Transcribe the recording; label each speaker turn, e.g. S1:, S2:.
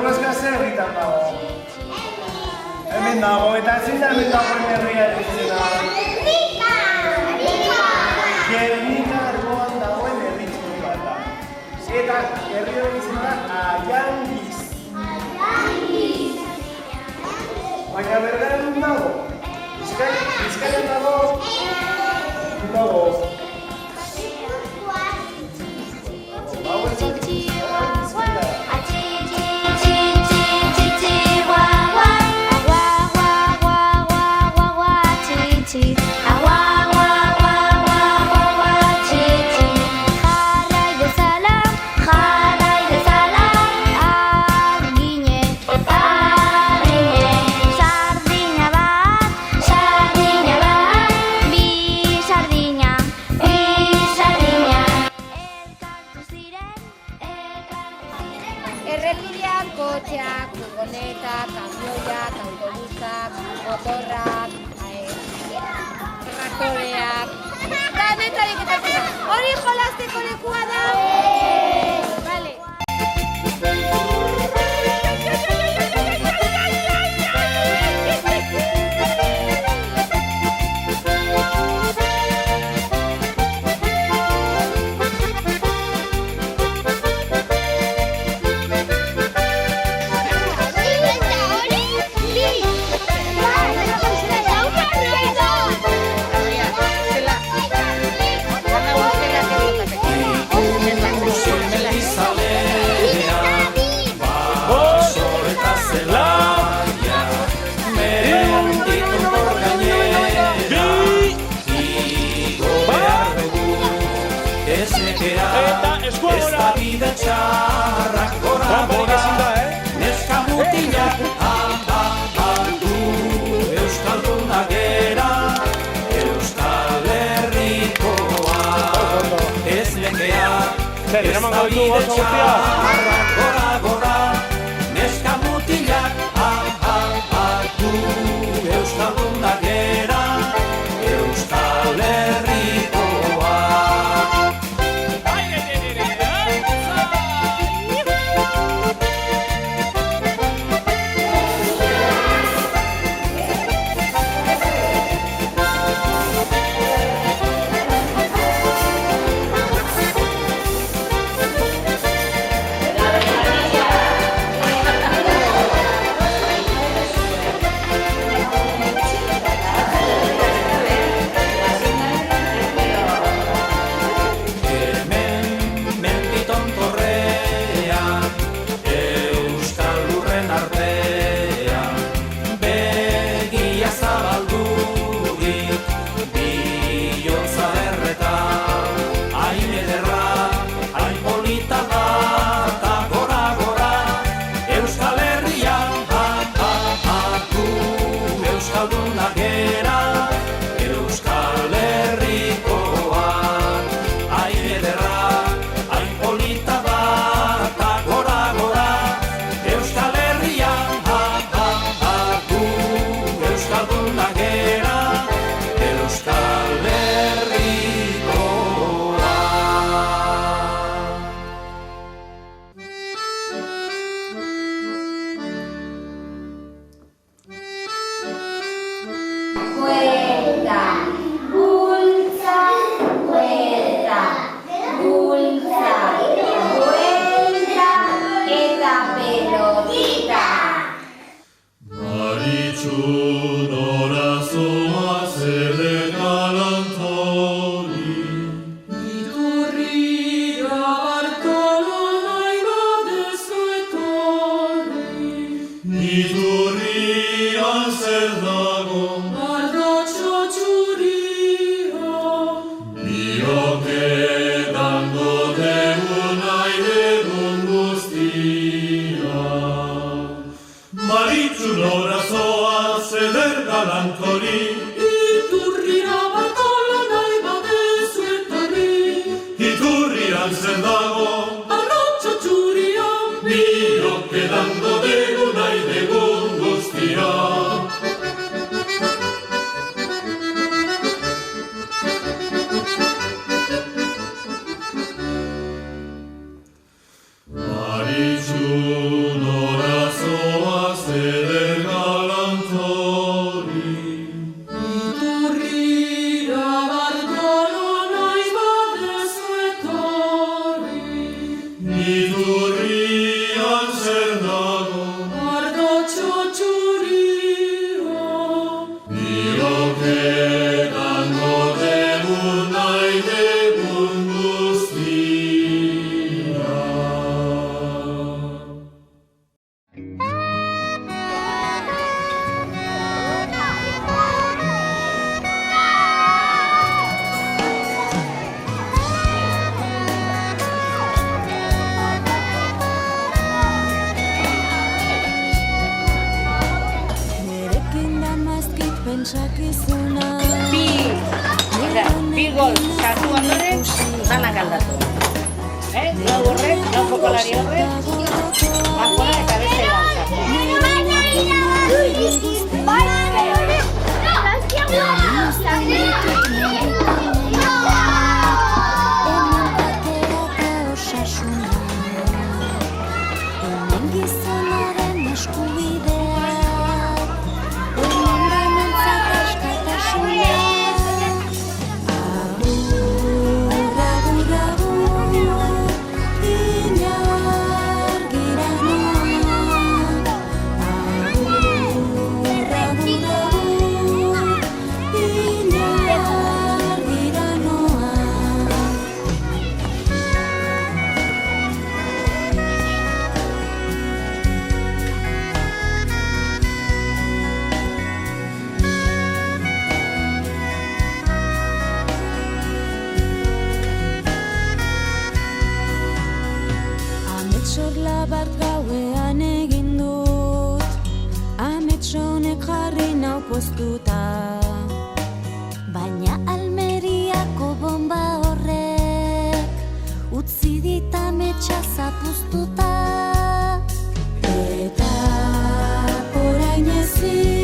S1: Borroska zer herritan dago? Hemen dago, eta zein da hemen dagoen herriaren izena? Gernika argoan dagoen herritxo bat da. Eta herrioen izena da Aiangiz. Baina Bergara nun dago? Bizkaian dago? Nun dago?
S2: Errepidean kotxeak, furgonetak, kamioiak, autobusak, motorrak, traktoreak, danetarik eta hori jolasteko lekua da? Vale.
S3: Esta vida txarrak gora, neska mutilak du Euskalduna gera, Euskal Herrikoa. Ez nekea, esta vida txarrak gora, neska mutilak du Euskalduna gera, Euskal Herrikoa.
S4: Maritzun ora Bi gol sartu ondoren, danak aldatu. Lau horrek, lau jokalari horrek, kanpora eta beste lantzatu.
S5: Sorla bat gauean egin dut, ametsonek jarri nau poztuta. Baina Almeriako bomba horrek utzi dit ametsa zapuztuta. Eta orain ezin